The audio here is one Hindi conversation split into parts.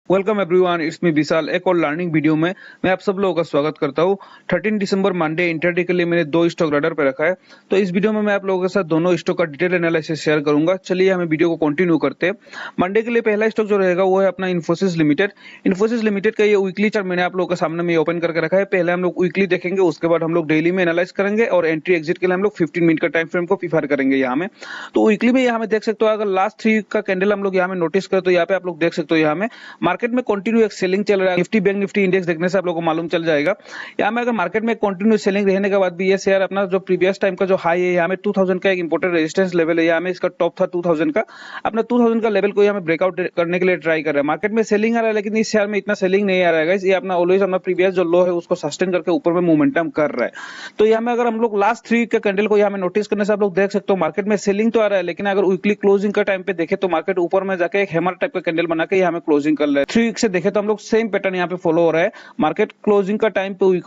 वेलकम एवरीवन, इट्स मी विशाल। एक और लर्निंग वीडियो में मैं आप सब लोगों का स्वागत करता हूँ। 13 दिसंबर मंडे इंटरडे के लिए मैंने दो स्टॉक रडार पे रखा है, तो इस वीडियो में मैं आप लोगों के साथ दोनों स्टॉक का डिटेल एनालिसिस शेयर करूंगा। चलिए हमें वीडियो को कंटिन्यू करते हैं। मंडे के लिए पहला स्टॉक जो रहेगा वो है अपना इन्फोसिस लिमिटेड। इन्फोसिस लिमिटेड का ये वीकली चार्ट मैंने आप लोगों के सामने में ओपन करके रखा है। पहले हम लोग वीकली देखेंगे, उसके बाद हम लोग डेली में एनालाइज करेंगे और एंट्री एग्जिट के लिए हम लोग 15 मिनट का टाइम फ्रेम को प्रीफर करेंगे यहाँ में। तो वीकली में यहाँ में देख सकते हो, अगर लास्ट 3 का कैंडल हम लोग यहाँ में नोटिस करें तो यहाँ पे आप लोग देख सकते हो यहाँ में मार्केट में कंटिन्यू सेलिंग चल रहा है। निफ्टी बैंक निफ्टी इंडेक्स देखने से आप लोगों को मालूम चल जाएगा। यहाँ में अगर मार्केट में कंटिन्यू सेलिंग रहने के बाद भी ये शेयर अपना जो प्रीवियस टाइम का जो हाई है यहाँ में 2000 का एक इंपोर्टेंट रेजिस्टेंस लेवल है, यहाँ में इसका टॉप था 2000 का। अपना 2000 का लेवल को यहाँ में ब्रेकआउट करने के लिए ट्राई कर रहा है। मार्केट में सेलिंग आ रहा है, लेकिन इस शेयर में इतना सेलिंग नहीं आ रहा है। ये अपना ऑलवेज अपना प्रीवियस जो लो है उसको सस्टेन करके ऊपर में मोमेंटम कर रहा है। तो यहाँ में अगर हम लोग लास्ट 3 के कैंडल को यहाँ में नोटिस करने से आप लोग देख सकते हो मार्केट में सेलिंग तो आ रहा है, लेकिन अगर वीकली क्लोजिंग का टाइम पे देखे तो मार्केट ऊपर में जाके एक हैमर टाइप का कैंडल बना के यहाँ में क्लोजिंग कर रहा है। 3 वीक से देखे तो हम लोग सेम पैटर्न यहाँ पे फॉलो हो रहा है। मार्केट क्लोजिंग का टाइम पे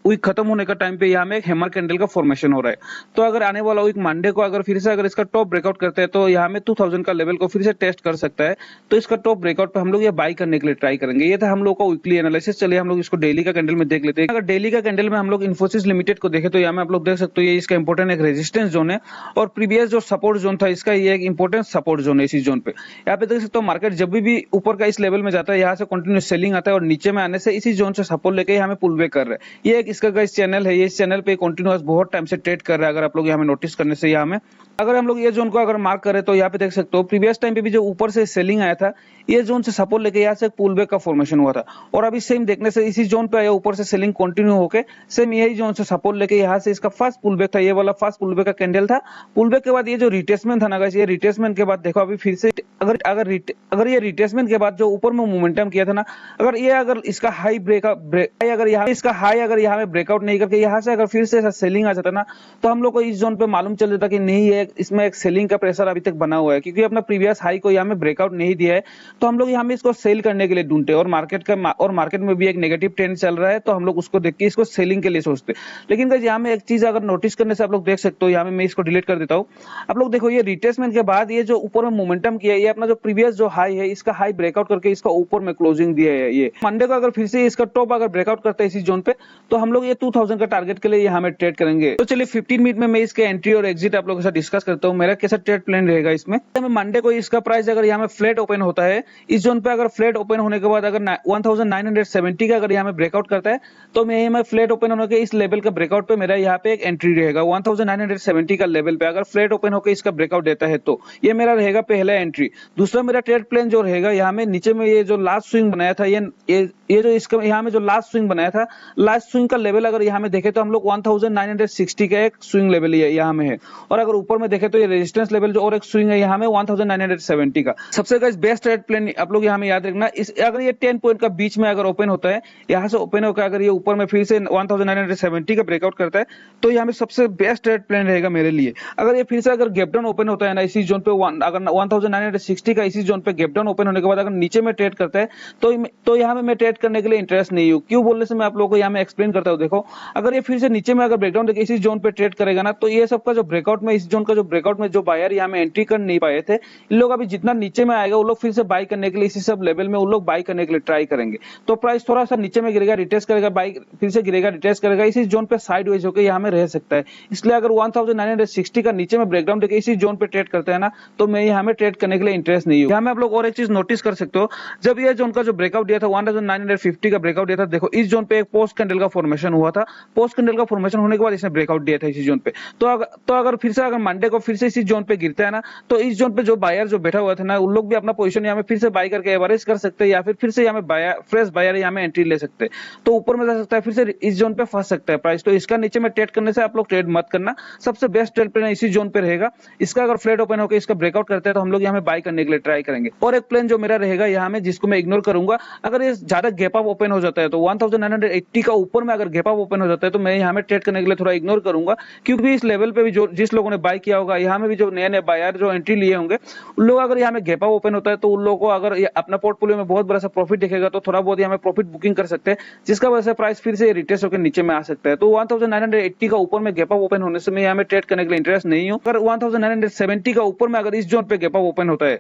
वीक खत्म होने का टाइम पे यहाँ में एक हैमर कैंडल का फॉर्मेशन हो रहा है। तो अगर आने वाला वीक मंडे को अगर फिर से अगर इसका टॉप ब्रेकआउट करते हैं तो यहाँ में 2000 का लेवल को फिर से टेस्ट कर सकता है। तो इसका टॉप ब्रेकआउट पे हम लोग ये बाई करने के लिए ट्राई करेंगे। ये था हम लोग का वीकली एनालिसिस। चलिए हम लोग इसको डेली का कैंडल में देख लेते हैं। अगर डेली का कैंडल में हम लोग इन्फोसिस लिमिटेड को देखें तो यहाँ में आप लोग देख सकते हो ये इसका इंपोर्टेंट एक रेजिस्टेंस जोन है और प्रीवियस जो सपोर्ट जोन था इसका ये एक इंपोर्टेंट सपोर्ट जोन है। इसी जोन पे यहाँ पे देख सकते हो मार्केट जब भी ऊपर का इस लेवल में जाता है यहाँ से कंटिन्यू सेलिंग आता है और नीचे में आने से इसी जोन से सपोर्ट लेके यहाँ में पुल बैक कर रहा है। ये एक इसका गाइस चैनल है, ये इस चैनल पे कंटिन्यूअस बहुत टाइम से ट्रेड कर रहा है। अगर आप लोग यहाँ में नोटिस करने से यहाँ में अगर हम लोग ये जोन को अगर मार्क करें तो यहाँ पे देख सकते हो प्रीवियस टाइम पे भी जो ऊपर से सेलिंग आया था ये जोन से सपोर्ट लेके यहाँ से पुल बैक का फॉर्मेशन हुआ था और अभी सेम देखने से इसी जोन पे आया, ऊपर से सेलिंग कंटिन्यू होके सेम यही जोन से सपोर्ट लेके यहाँ से इसका फर्स्ट पुल बैक था। ये वाला फर्स्ट पुल बैक का कैंडल था। पुल बैक के बाद ये जो रिट्रेसमेंट था ना गाइस, ये रिट्रेसमेंट के बाद देखो अभी फिर से अगर ये रिट्रेसमेंट के बाद जो ऊपर में मोमेंटम किया था ना, अगर इसका हाई अगर यहाँ में ब्रेकआउट नहीं करके यहाँ से अगर फिर से सेलिंग आ जाता ना तो हम लोग को इस जोन पे मालूम चल जाता कि नहीं है, इसमें एक सेलिंग का प्रेशर अभी तक बना हुआ है, क्योंकि अपना प्रीवियस हाई को यहाँ में ब्रेकआउट नहीं दिया है। तो हम लोग यहाँ में इसको सेल करने के लिए ढूंढते हैं और मार्केट में भी एक नेगेटिव ट्रेंड चल रहा है, तो हम लोग उसको देख के इसको सेलिंग के लिए सोचते हैं। लेकिन गाइस यहाँ में एक चीज अगर नोटिस करने से आप लोग देख सकते हो, यहाँ में मैं इसको डिलीट कर देता हूँ। आप लोग देखो ये रिट्रेसमेंट के बाद ये जो ऊपर में मोमेंटम किया है, ये अपना जो प्रीवियस जो हाई है इसका हाई ब्रेकआउट करके इसका ऊपर में क्लोजिंग दिया है। ये मंडे को अगर फिर से इसका टॉप अगर ब्रेकआउट करता है इसी जोन पे तो हम लोग ये 2000 का टारगेट के लिए यहाँ में ट्रेड करेंगे। तो चलिए 15 मिनट में मैं इसके एंट्री और एग्जिट आप लोगों के साथ डिस्कस करता हूँ मेरा कैसा ट्रेड प्लान रहेगा इसमें। मंडे को इसका प्राइस अगर यहाँ में फ्लैट ओपन होता है इस जोन पे, अगर फ्लैट ओपन होने के बाद अगर 1970 का अगर यहाँ में ब्रेकआउट करता है तो मैं फ्लैट ओपन होने के इस लेवल का ब्रेकआउट पे मेरा यहाँ पे एक एंट्री रहेगा 1970 का लेवल पे। अगर फ्लैट ओपन होकर इसका ब्रेकआउट देता है तो ये मेरा रहेगा पहला एंट्री। दूसरा मेरा ट्रेड प्लान जो रहेगा यहाँ में नीचे में ये जो लास्ट स्विंग बनाया था, ये जो इसका यहाँ में जो लास्ट स्विंग बनाया था, लास्ट स्विंग का लेवल अगर यहाँ में देखे तो हम लोग 1960 का एक स्विंग लेवल यहाँ में है और अगर ऊपर में देखे तो ये रेजिस्टेंस लेवल जो और एक स्विंग है यहाँ में 1970 का। सबसे गाइस बेस्ट ट्रेड प्लान आप लोग यहाँ में याद रखना, इस अगर ये 10 पॉइंट का बीच में अगर ओपन होता है, यहाँ से ओपन होकर अगर ये ऊपर में फिर से 1970 का ब्रेकआउट करता है तो यहाँ में सबसे बेस्ट ट्रेड प्लान रहेगा मेरे लिए। अगर ये फिर से अगर गैप डाउन ओपन होता है ना इसी जोन पे, अगर 1960 का इसी जोन पे गैप डाउन ओपन होने के बाद अगर नीचे में ट्रेड करता है तो यहाँ में मैं ट्रेड करने के लिए इंटरेस्ट नहीं हूँ। क्यों बोलने से मैं आप लोगों को यहाँ में एक्सप्लेन करता हूँ। देखो अगर ये फिर से नीचे में अगर ब्रेकडाउन देखिए इसी जोन पे ट्रेड करेगा ना तो ये सबका जो ब्रेकआउट में इस जोन का जो ब्रेकआउट में जो बायर यहाँ में एंट्री कर नहीं पाए थे, इन लोग अभी जितना नीचे में आएगा वो लोग फिर से बाई करने के लिए इसी सब लेवल में उन लोग बाई करने के लिए ट्राई करेंगे। तो प्राइस थोड़ा सा नीचे में गिरेगा, रिटेस्ट करेगा, बाई फिर से गिरेगा, रिटेस्ट करेगा, इसी जोन पे साइडवेज होकर यहाँ में रह सकता है। इसलिए अगर 1960 का नीचे में ब्रेकडाउन देखे इसी जोन पे ट्रेड करते हैं ना तो मैं यहाँ में ट्रेड करने के लिए इंटरेस्ट नहीं हूँ। यहाँ में आप लोग और एक चीज नोटिस कर सकते हो, जब ये जोन का जो ब्रेकआउट दिया था 1950 का ब्रेकआउट दिया था, देखो इस जोन पे एक पोस्ट कैंडल का फॉर्मेशन हुआ था। पोस्ट कैंडल का फॉर्मेशन होने के बाद इसने ब्रेकआउट दिया था इसी जोन पे। तो अगर फिर से अगर मंडे को फिर से इसी जोन पे गिरता है ना तो इस जोन पे जो बायर जो बैठा हुआ था ना उन लोग भी अपना पोजीशन यहाँ में फिर से बाई करके एवरेज कर सकते हैं या फिर से यहाँ में फ्रेश बायर यहाँ में एंट्री ले सकते हैं। तो ऊपर में जा सकता है, फिर से इस जोन पे फंस सकता है प्राइस। तो इसका नीचे में ट्रेड करने से आप लोग ट्रेड मत करना। सबसे बेस्ट ट्रेड प्लान इसी जोन पे रहेगा। इसका अगर फ्लैट ओपन होकर इसका ब्रेकआउट करते हैं तो हम लोग यहाँ में बाई करने के लिए ट्राई करेंगे। और एक प्लान जो मेरा रहेगा यहाँ में जिसको मैं इग्नोर करूंगा, अगर ये ज्यादा गैप अप ओपन हो जाता है तो 1980 का ऊपर में अगर गैप अप ओपन हो जाता है तो मैं यहाँ में ट्रेड करने के लिए थोड़ा इग्नोर करूंगा, क्योंकि इस लेवल पे भी जो जिस लोगों ने बाई किया होगा, यहाँ में भी जो नए बायर जो एंट्री लिए होंगे उन लोग अगर यहाँ में गैप अप ओपन होता है तो उन लोगों को अगर अपना पोर्टफोलियो में बहुत बड़ा सा प्रॉफिट दिखेगा तो थोड़ा बहुत यहाँ में प्रॉफिट बुकिंग कर सकते हैं, जिसका वजह से प्राइस फिर से रिटेस्ट होकर नीचे में आ सकता है। तो 1980 का ऊपर में गैप अप ओपन होने से मैं यहाँ में ट्रेड करने के लिए इंटरेस्ट नहीं हूँ। अगर 1970 का ऊपर में अगर इस जोन पे गैप अप ओपन होता है,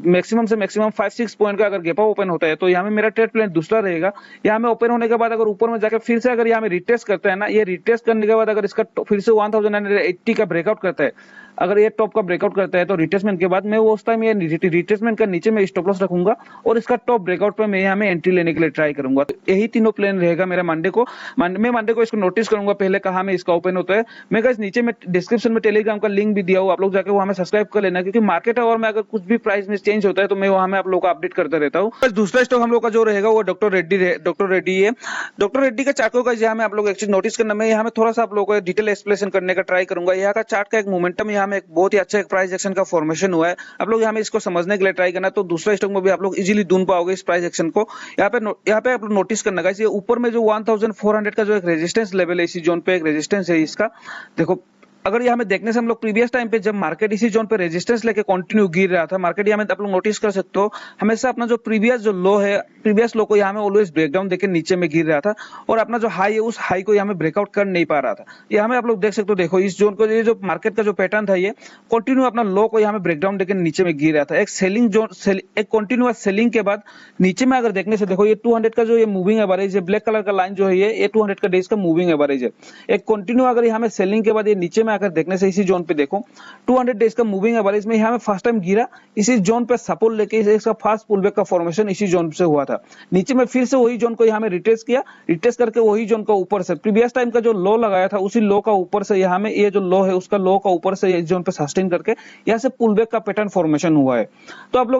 मैक्सिमम से मैक्सिमम 5-6 पॉइंट का अगर गैप अप ओपन होता है तो यहाँ में मेरा ट्रेड प्लान दूसरा रहेगा। यहाँ में ओपन होने के बाद अगर ऊपर में जाकर फिर से अगर यहाँ में रिटेस्ट करता है ना, ये रिटेस्ट करने के बाद अगर इसका फिर से 1980 का ब्रेकआउट करता है, अगर ये टॉप का ब्रेकआउट करता है तो रिटेस्टमेंट के बाद मैं वो उस टाइम ये रिटेस्टमेंट का नीचे में स्टॉप लॉस रखूंगा और इसका टॉप ब्रेकआउट पे मैं यहाँ में एंट्री लेने के लिए ट्राई करूंगा। तो यही तीनों प्लान रहेगा मेरा मंडे को। मैं मंडे को इसको नोटिस करूंगा पहले कहाँ में इसका ओपन होता है। मैं गाइस नीचे में डिस्क्रिप्शन में टेलीग्राम का लिंक भी दिया हुआ, आप लोग जाकर वहां में सब्सक्राइब कर लेना, क्योंकि मार्केट आवर में अगर कुछ भी प्राइस में चेंज होता है तो मैं वहां में आप लोग को अपडेट करता रहता हूँ। दूसरा स्टॉक हम लोग का जो रहेगा वो डॉक्टर रेड्डी है। डॉक्टर रेड्डी का चार्ट को यहाँ में आप लोग एक चीज नोटिस करना, मैं यहाँ में थोड़ा सा आप लोगों को डिटेल एक्सप्लेनेशन करने का ट्राई करूंगा। यहाँ का चार्ट का एक मोमेंटम यहाँ में एक बहुत ही अच्छा प्राइस एक्शन का फॉर्मेशन हुआ है, आप लोग यहाँ में इसको समझने के लिए ट्राई करना, तो दूसरा स्टॉक में भी आप लोग इजीली ढूंढ पाओगे इस प्राइस एक्शन को। यहाँ पे आप लोग नोटिस करना गाइस, ये ऊपर में जो 1400 का जो एक रेजिस्टेंस लेवल है, इसी जोन पे एक रेजिस्टेंस है इसका। देखो अगर यहाँ में देखने से हम लोग प्रीवियस टाइम पे जब मार्केट इसी जोन पे रेजिस्टेंस लेके कंटिन्यू गिर रहा था, मार्केट यहाँ में आप लोग नोटिस कर सकते हो हमेशा अपना जो प्रीवियस जो लो है, प्रीवियस लो को यहाँ में ऑलवेज ब्रेकडाउन देके नीचे में गिर रहा था और अपना जो हाई है उस हाई को यहाँ में ब्रेकआउट कर नहीं पा रहा था। यहाँ में आप लोग देख सकते हो, देखो इस जोन को, ये जो मार्केट का जो पैटर्न था ये कंटिन्यू अपना लो को यहाँ में ब्रेकडाउन देके नीचे में गिर रहा था। एक सेलिंग जोन, एक कंटिन्यूअस सेलिंग के बाद नीचे में अगर देखने से देखो ये 200 का जो ये मूविंग एवरेज है, ब्लैक कलर का लाइन जो है ये 200 का डेज का मूविंग एवरेज है। एक कंटिन्यू अगर यहाँ में सेलिंग के बाद ये नीचे में आकर देखने से इसी जोन पे देखो 200 डेज का मूविंग एवरेज में यहाँ में फर्स्ट टाइम गिरा, इसी जोन पे सपोर्ट लेके इसका फास्ट पुलबैक का फॉर्मेशन इसी जोन से हुआ था। नीचे में फिर से वही जोन को यहाँ में रिटेस्ट किया, रिटेस्ट करके वही जोन का ऊपर से प्रीवियस टाइम का जो लो लगाया था उसी लो का ऊपर से यहाँ में ये जो लो है उसका लो का ऊपर से इस जोन पे सस्टेन करके यहाँ से पुलबैक का पैटर्न फॉर्मेशन हुआ है। तो आप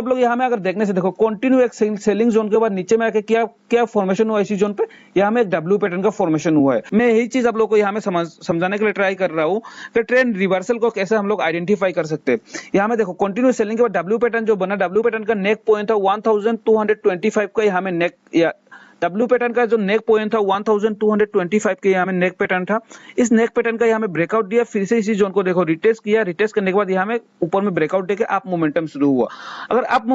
लोग यहाँ में अगर देखने से देखो कंटिन्यू एक सेलिंग जोन के बाद नीचे में आके क्या फॉर्मेशन हुआ इसी जोन पे, यहाँ में एक डब्ल्यू पैटर्न का फॉर्मेशन हुआ है। मैं यही चीज आप लोग को यहाँ में समझाने के लिए ट्राई कर रहा हूँ कि ट्रेंड रिवर्सल को कैसे हम लोग आइडेंटिफाई कर सकते हैं। यहाँ में देखो कंटिन्यू सेलिंग के बाद डब्ल्यू पैटर्न जो बना, डब्ल्यू पैटर्न का नेक पॉइंट था 1225 का, यहाँ में नेक या डब्ल्यू पैटर्न का जो नेक पॉइंट था 1225 के यहाँ में नेक पैटर्न था। इस नेक पैटर्न का यहाँ में ब्रेकआउट दिया, फिर से इसी जोन को देखो रिटेस्ट किया, रिटेस्ट करने के बाद यहाँ में ऊपर में ब्रेकआउट देके अप मोमेंटम शुरू हुआ। अगर अप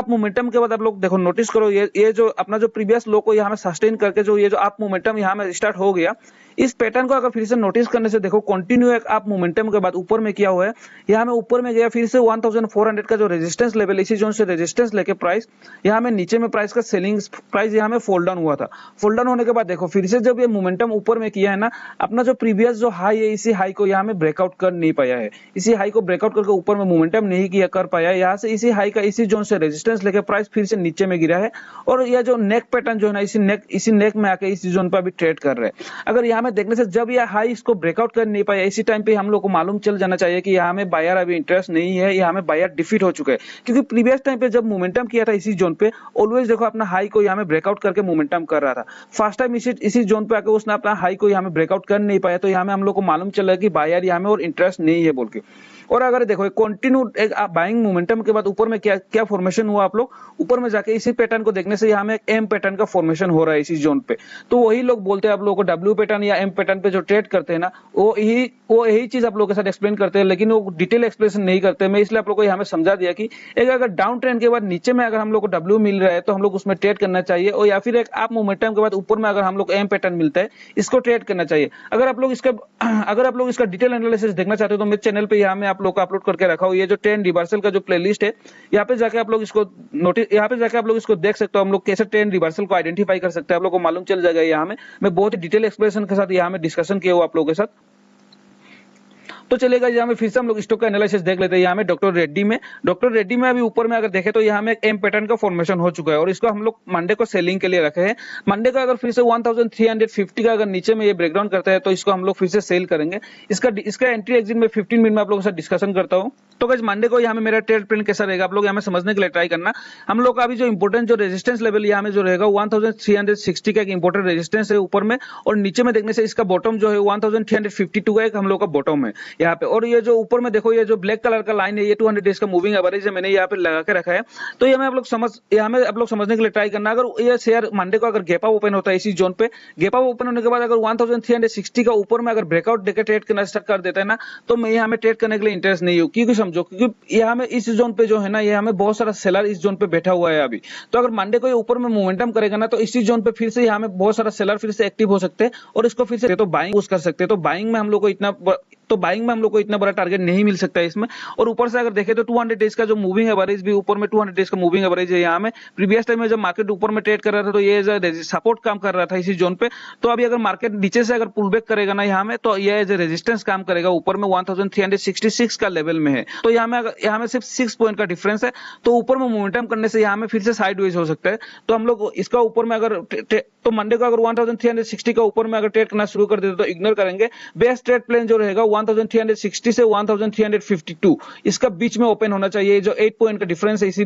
मोमेंटम के बाद आप लोग देखो नोटिस करो, ये जो अपना जो प्रीवियस लो को यहाँ में सस्टेन करके जो ये जो अप मोमेंटम यहाँ में स्टार्ट हो गया, इस पैटर्न को अगर फिर से नोटिस करने से देखो कंटिन्यू एक अप मोमेंटम के बाद ऊपर में क्या हुआ है, यहाँ में ऊपर में गया, फिर से 1400 का जो रेजिस्टेंस लेवल इसी जोन से रेजिस्टेंस लेके प्राइस यहाँ में नीचे में प्राइस का सेलिंग प्राइस यहाँ में फोल्ड डाउन हुआ था। फोल्ड डाउन होने के बाद देखो फिर से जब ये मोमेंटम ऊपर में किया है ना, अपना जो प्रीवियस जो हाई है इसी हाई को यहाँ में ब्रेकआउट कर नहीं पाया है, इसी हाई को ब्रेकआउट करके ऊपर में मोमेंटम नहीं किया कर पाया है। यहाँ से इसी हाई का इसी जोन से रेजिस्टेंस लेके प्राइस फिर से नीचे में गिरा है और यह जो नेक पैटर्न जो है ना इसी नेक में आके इसी जोन पर अभी ट्रेड कर रहे हैं। अगर यहाँ में देखने से जब यह हाई इसको ब्रेकआउट कर नहीं पाया, इसी टाइम पे हम लोग को मालूम चल जाना चाहिए कि यहाँ में बायर अभी इंटरेस्ट नहीं है, यहाँ में बायर डिफीट हो चुके हैं, क्योंकि प्रीवियस टाइम पे जब मोमेंटम किया था इसी जोन पे ऑलवेज देखो अपना हाई को यहाँ में ब्रेकआउट करके मोमेंटम कर रहा था। फर्स्ट टाइम इसी जोन पे आके उसने अपना हाई को यहाँ में ब्रेकआउट कर नहीं पाया, तो यहाँ में हम लोग को मालूम चला कि बायर यहाँ में और इंटरेस्ट नहीं है बोल के। और अगर देखो कंटिन्यू एक बाइंग मोमेंटम के बाद ऊपर में क्या फॉर्मेशन हुआ, आप लोग ऊपर में जाके इसी पैटर्न को देखने से यहाँ में एक एम पैटर्न का फॉर्मेशन हो रहा है इसी जोन पे। तो वही लोग बोलते हैं आप लोगों को डब्ल्यू पैटर्न या एम पैटर्न पे जो ट्रेड करते हैं ना, वो यही चीज आप लोगों के साथ एक्सप्लेन करते हैं, लेकिन वो डिटेल एक्सप्लेनेशन नहीं करते। मैं इसलिए आप लोगों को यहाँ में समझा दिया कि एक अगर डाउन ट्रेंड के बाद नीचे में अगर हम लोग को डब्ल्यू मिल रहा है तो हम लोग उसमें ट्रेड करना चाहिए, और या फिर एक अप मोमेंटम के बाद ऊपर में अगर हम लोग एम पैटर्न मिलता है इसको ट्रेड करना चाहिए। अगर आप लोग इसका डिटेल एनालिसिस देखना चाहते हो तो मेरे चैनल पे यहाँ में आप लोग को अपलोड करके रखा हो, ये जो ट्रेंड रिवर्सल का जो प्लेलिस्ट है, यहाँ पे जाके आप लोग इसको देख सकते हो। हम लोग कैसे ट्रेंड रिवर्सल को आइडेंटिफाई कर सकते हैं आप लोग को मालूम चल जाएगा। यहाँ में मैं बहुत ही डिटेल एक्सप्लेनेशन के साथ यहाँ में डिस्कशन किया हुआ आप लोगों के साथ। तो चलेगा, यहाँ में फिर से हम लोग स्टॉक का एनालिसिस देख लेते हैं। यहाँ में डॉक्टर रेड्डी में अभी ऊपर में अगर देखें तो यहाँ में एक एम पैटर्न का फॉर्मेशन हो चुका है और इसको हम लोग मंडे को सेलिंग के लिए रखे हैं। मंडे का अगर फिर से 1350 का अगर नीचे में ये ब्रेकडाउन करता है तो इसको हम लोग फिर से सेल करेंगे। इसका एंट्री एग्जिट में 15 मिनट में आप लोगों के साथ डिस्कशन करता हूँ। तो गाइस मंडे को यहाँ में मेरा ट्रेड प्लान कैसा रहेगा आप लोग यहाँ में समझने के लिए ट्राई करना। हम लोग का अभी जो इंपोर्टेंट जो रेजिस्टेंस लेवल यहाँ में जो रहेगा 1360 का एक इंपोर्टेंट रेजिस्टेंस है ऊपर में, और नीचे में देखने से इसका बॉटम जो है 1352 का एक हम लोग का बॉटम है यहाँ पे। और ये जो ऊपर में देखो ये जो ब्लैक कलर का लाइन है ये 200 डेज का मूविंग एवरेज है, मैंने यहाँ पे लगा के रखा है। तो ये में आप लोग समझने के लिए ट्राई करना। अगर ये शेयर मंडे को अगर गैप अप ओपन होता है इसी जोन पे, गैप अप ओपन होने के बाद अगर 1360 का ऊपर में अगर ब्रेकआउट देकर ट्रेड करना स्टार्ट कर देता है ना, तो मैं यहाँ में ट्रेड करने के लिए इंटरेस्ट नहीं हूँ। क्योंकि समझो, क्योंकि यहाँ में इस जोन पे जो है ना, यहाँ में बहुत सारा सेलर इस जोन पे बैठा हुआ है अभी। तो अगर मंडे को ये ऊपर में मोमेंटम करेगा ना, तो इसी जोन पे फिर से यहाँ में बहुत सारा सेलर फिर से एक्टिव हो सकते हैं और इसको फिर से तो बाइंग यूज कर सकते हैं। तो बाइंग में हम लोग को इतना बड़ा टारगेट नहीं मिल सकता है इसमें। और ऊपर से अगर देखें तो 200 डेज का जो मूविंग एवरेज भी ऊपर में 200 डेज का मूविंग एवरेज है यहाँ में। प्रीवियस टाइम में जब मार्केट ऊपर में ट्रेड कर रहा था तो ये सपोर्ट काम कर रहा था इसी जोन पे। तो अभी अगर मार्केट नीचे से अगर पुल बैक करेगा ना यहाँ में, तो ये एज रेजिस्टेंस काम करेगा ऊपर में 1366 का लेवल में है। तो यहाँ में सिर्फ 6 पॉइंट का डिफरेंस है। तो ऊपर में मोमेंटम करने से यहाँ में फिर से साइडवेज हो सकता है। तो हम लोग इसका ऊपर में अगर तो मंडे को अगर 1360 का ऊपर में अगर ट्रेड करना शुरू कर देते तो इग्नोर करेंगे। बेस्ट ट्रेड प्लान जो रहेगा 1360 से 1352 इसका बीच में ओपन होना चाहिए। जो 8 पॉइंट का डिफरेंस है इसी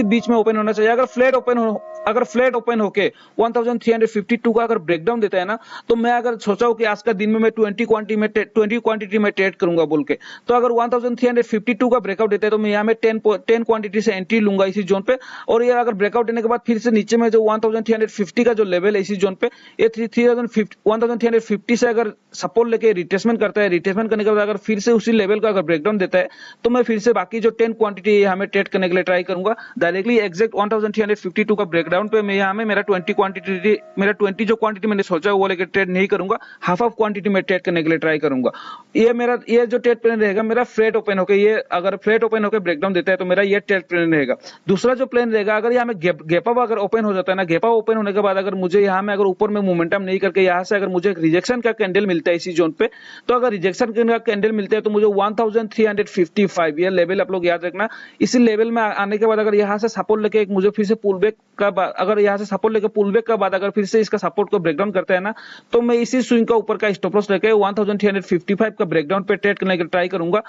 बीच में ओपन होना चाहिए। अगर फ्लैट ओपन होके 1352 का अगर ब्रेकडाउन देता है ना, तो मैं अगर सोचा हूं कि आज का दिन में मैं 20 क्वांटिटी में ट्रेड करूंगा बोल के, तो अगर 1352 का ब्रेकआउट देता है तो मैं यहाँ में 10 क्वांटिटी से एंट्री लूंगा इसी जोन पे। और ये अगर ब्रेकआउट देने के बाद फिर से नीचे में जो 1350 का जो लेवल है इसी जोन पे, ये 1350 से अगर सपोर्ट लेके रिट्रेसमेंट करता है, रिट्रेसमेंट करने के बाद अगर फिर से उसी लेवल का अगर ब्रेकडाउन देता है, तो मैं फिर से बाकी जो 10 क्वांटिटी यहाँ में ट्रेड करने के लिए ट्राई करूंगा। डायरेक्टली एग्जैक्ट 1352 का ब्रेकडाउन पे मैं यहाँ में मेरा 20 जो क्वांटिटी मैंने सोचा है वो लेकर ट्रेड नहीं करूंगा, हाफ क्वांटिटी में ट्रेड करने के लिए ट्राई करूंगा। ये जो ट्रेड प्लान रहेगा मेरा फ्लैट ओपन होकर, ये अगर फ्लैट ओपन होकर ब्रेकडाउन देता है तो मेरा ये ट्रेड प्लान रहेगा। दूसरा जो प्लान रहेगा, अगर यहाँ में गैप अप अगर ओपन हो जाता है ना, गैप अप ओपन होने के बाद अगर मुझे यहाँ में अगर ऊपर में मोमेंटम नहीं करके यहाँ से अगर मुझे एक रिजेक्शन का कैंडल मिलता है इसी जोन पे, तो अगर रिजेक्शन का कैंडल मिलता है तो मुझे 1355 ये लेवल आप लोग याद रखना। इसी लेवल में आने के बाद अगर यहाँ से सपोर्ट लेके एक मुझे फिर से पुल बैक का अगर यहाँ से सपोर्ट लेके पुल बैक का बाद अगर फिर से इसका सपोर्ट को ब्रेकडाउन करता है ना, तो मैं इसी स्विंग का ऊपर का स्टॉप लॉस लेके 1355 का ब्रेकडाउन पे ट्रेड करने की ट्राई करूंगा।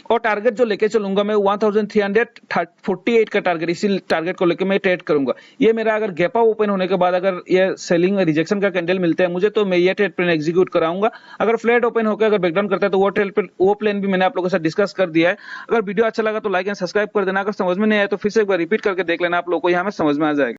और टारगेट जो लेके चलूंगा मैं 1348 का टारगेट, इसी टारगेट को लेके मैं ट्रेड करूंगा। ये मेरा अगर गैप अप ओपन होने के बाद अगर ये सेलिंग रिजेक्शन का कैंडल मिलता है मुझे, तो मैं ये ट्रेड प्लान एग्जीक्यूट कराऊंगा। अगर फ्लैट ओपन होकर अगर ब्रेकडाउन करता है तो वो प्लान भी मैंने आप लोगों के साथ डिस्कस कर दिया है। अगर वीडियो अच्छा लगा तो लाइक एंड सब्सक्राइब कर देना। अगर समझ में नहीं आया तो फिर से एक बार रिपीट करके देख लेना, आप लोगों को यहाँ में समझ में आ जाएगा।